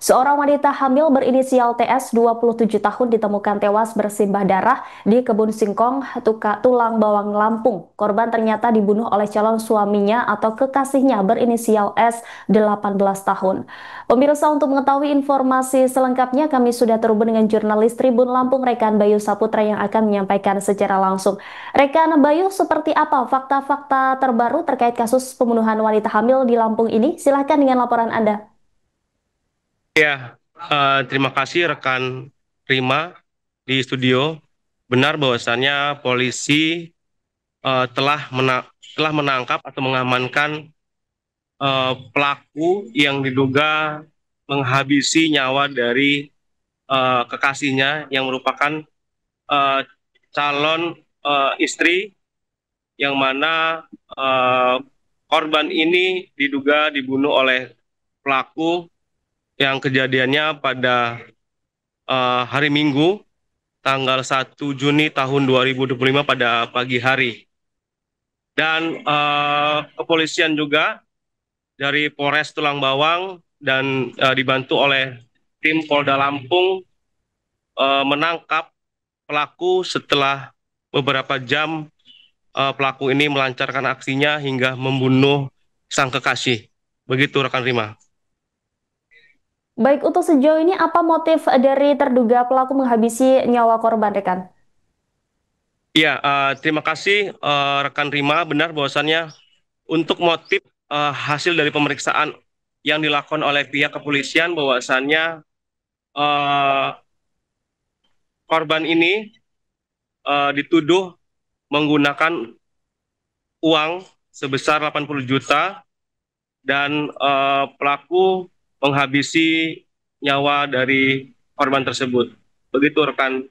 Seorang wanita hamil berinisial TS 27 tahun ditemukan tewas bersimbah darah di Kebun Singkong, Tulang Bawang, Lampung. Korban ternyata dibunuh oleh calon suaminya atau kekasihnya berinisial S 18 tahun. Pemirsa, untuk mengetahui informasi selengkapnya kami sudah terhubung dengan jurnalis Tribun Lampung rekan Bayu Saputra yang akan menyampaikan secara langsung. Rekan Bayu, seperti apa fakta-fakta terbaru terkait kasus pembunuhan wanita hamil di Lampung ini? Silahkan dengan laporan Anda. Ya, terima kasih rekan Prima di studio. Benar bahwasannya polisi telah menangkap atau mengamankan pelaku yang diduga menghabisi nyawa dari kekasihnya yang merupakan eh, calon istri yang mana eh, korban ini diduga dibunuh oleh pelaku yang kejadiannya pada hari Minggu tanggal 1 Juni tahun 2025 pada pagi hari. Dan kepolisian juga dari Polres Tulang Bawang dan dibantu oleh tim Polda Lampung menangkap pelaku setelah beberapa jam pelaku ini melancarkan aksinya hingga membunuh sang kekasih. Begitu rekan Rima. Baik, untuk sejauh ini apa motif dari terduga pelaku menghabisi nyawa korban, rekan? Iya, terima kasih rekan Rima. Benar bahwasannya untuk motif hasil dari pemeriksaan yang dilakukan oleh pihak kepolisian bahwasannya eh, korban ini dituduh menggunakan uang sebesar 80 juta dan pelaku menghabisi nyawa dari korban tersebut. Begitu rekan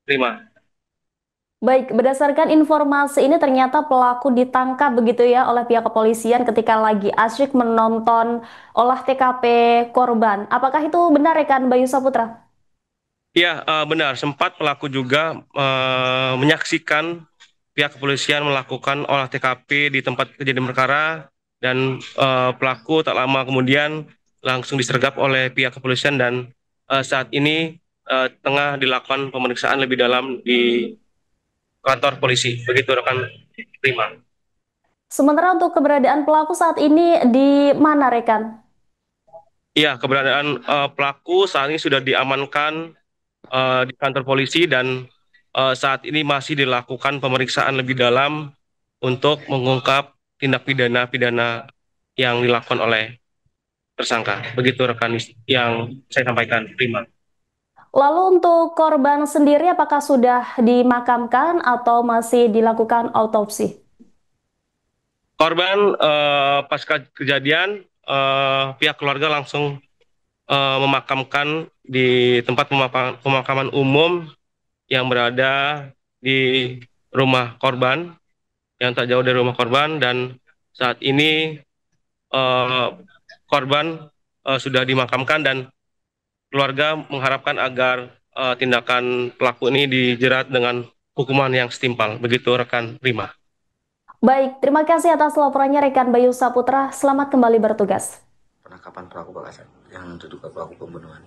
Rima. Baik, berdasarkan informasi ini ternyata pelaku ditangkap begitu ya oleh pihak kepolisian ketika lagi asyik menonton olah TKP korban. Apakah itu benar, rekan Bayu Saputra? Ya, benar. Sempat pelaku juga menyaksikan pihak kepolisian melakukan olah TKP di tempat kejadian perkara dan pelaku tak lama kemudian langsung disergap oleh pihak kepolisian dan saat ini tengah dilakukan pemeriksaan lebih dalam di kantor polisi. Begitu rekan Prima. Sementara untuk keberadaan pelaku saat ini di mana, rekan? Iya, keberadaan pelaku saat ini sudah diamankan di kantor polisi dan saat ini masih dilakukan pemeriksaan lebih dalam untuk mengungkap tindak pidana yang dilakukan oleh tersangka. Begitu rekan yang saya sampaikan. Prima. Lalu untuk korban sendiri apakah sudah dimakamkan atau masih dilakukan autopsi? Korban pasca kejadian pihak keluarga langsung memakamkan di tempat pemakaman umum yang berada di rumah korban yang tak jauh dari rumah korban dan saat ini eh, korban sudah dimakamkan dan keluarga mengharapkan agar tindakan pelaku ini dijerat dengan hukuman yang setimpal. Begitu rekan Prima. Baik, terima kasih atas laporannya rekan Bayu Saputra. Selamat kembali bertugas. Penangkapan pelaku Pak Kasat yang terduga pelaku pembunuhan.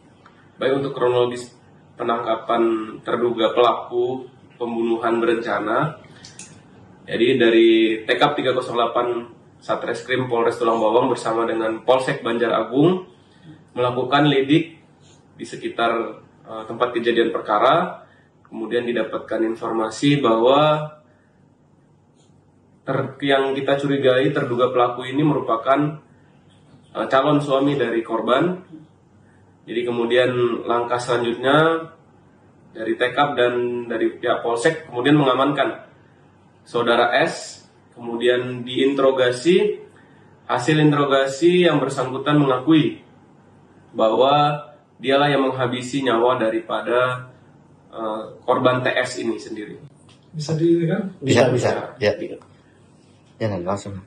Baik, untuk kronologis penangkapan terduga pelaku pembunuhan berencana, jadi dari TKP 308 Satreskrim Polres Tulang Bawang bersama dengan Polsek Banjar Agung melakukan lidik di sekitar tempat kejadian perkara. Kemudian didapatkan informasi bahwa yang kita curigai terduga pelaku ini merupakan calon suami dari korban. Jadi kemudian langkah selanjutnya dari TKP dan dari pihak Polsek kemudian mengamankan saudara S, kemudian diinterogasi. Hasil interogasi yang bersangkutan mengakui bahwa dialah yang menghabisi nyawa daripada korban TS ini sendiri. Bisa kan? Bisa. Ya. Ya, langsung.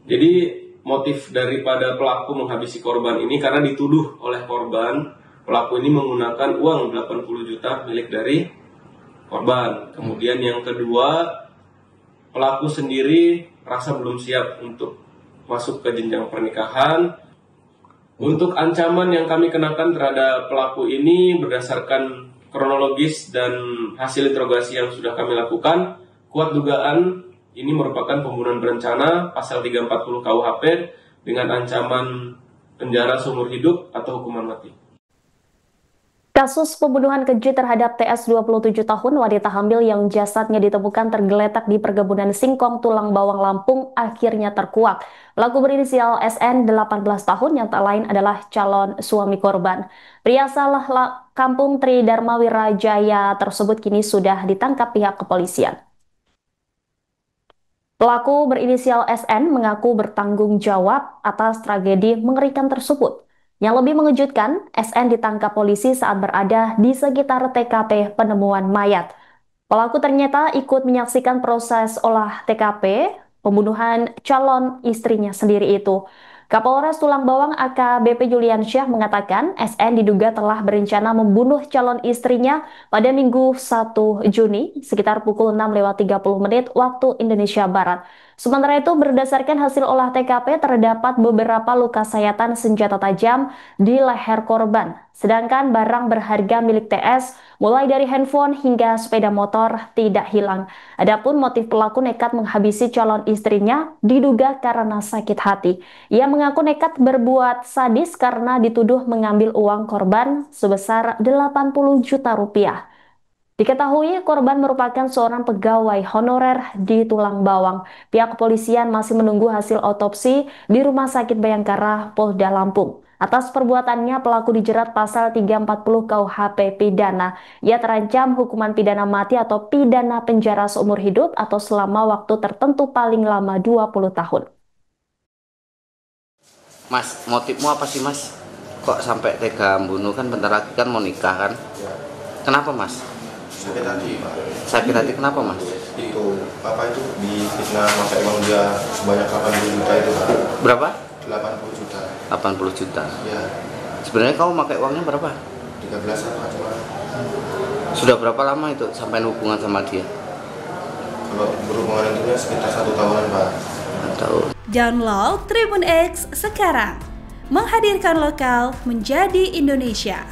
Jadi motif daripada pelaku menghabisi korban ini karena dituduh oleh korban, pelaku ini menggunakan uang 80 juta milik dari korban. Kemudian yang kedua, pelaku sendiri merasa belum siap untuk masuk ke jenjang pernikahan. Untuk ancaman yang kami kenakan terhadap pelaku ini berdasarkan kronologis dan hasil interogasi yang sudah kami lakukan, kuat dugaan ini merupakan pembunuhan berencana pasal 340 KUHP dengan ancaman penjara seumur hidup atau hukuman mati. Kasus pembunuhan keji terhadap TS 27 tahun wanita hamil yang jasadnya ditemukan tergeletak di perkebunan singkong Tulang Bawang Lampung akhirnya terkuak. Pelaku berinisial SN 18 tahun yang tak lain adalah calon suami korban. Pria asal Kampung Tridharma Wirajaya tersebut kini sudah ditangkap pihak kepolisian. Pelaku berinisial SN mengaku bertanggung jawab atas tragedi mengerikan tersebut. Yang lebih mengejutkan, SN ditangkap polisi saat berada di sekitar TKP penemuan mayat. Pelaku ternyata ikut menyaksikan proses olah TKP pembunuhan calon istrinya sendiri itu. Kapolres Tulang Bawang AKBP Juliansyah mengatakan SN diduga telah berencana membunuh calon istrinya pada Minggu 1 Juni sekitar pukul 6:30 waktu Indonesia Barat. Sementara itu berdasarkan hasil olah TKP terdapat beberapa luka sayatan senjata tajam di leher korban. Sedangkan barang berharga milik TS mulai dari handphone hingga sepeda motor tidak hilang. Adapun motif pelaku nekat menghabisi calon istrinya diduga karena sakit hati. Ia mengaku nekat berbuat sadis karena dituduh mengambil uang korban sebesar 80 juta rupiah. Diketahui korban merupakan seorang pegawai honorer di Tulang Bawang. Pihak kepolisian masih menunggu hasil otopsi di Rumah Sakit Bayangkara, Polda Lampung. Atas perbuatannya, pelaku dijerat pasal 340 KUHP pidana. Ia terancam hukuman pidana mati atau pidana penjara seumur hidup atau selama waktu tertentu paling lama 20 tahun. Mas, motifmu apa sih mas? Kok sampai tega membunuh? Kan bentar lagi kan mau nikah kan? Kenapa mas? Sakit hati Pak. Sakit hati kenapa mas? Itu Bapak itu difitnah pakai uang dia sebanyak 80 juta itu Pak. Berapa? 80 juta. 80 juta. Ya. Sebenarnya kamu pakai uangnya berapa? 13-an Pak cuma. Sudah berapa lama itu sampai hubungan sama dia? Kalau berhubungan itu sekitar 1 tahunan Pak. 1 tahun. Download Tribun X sekarang. Menghadirkan lokal menjadi Indonesia.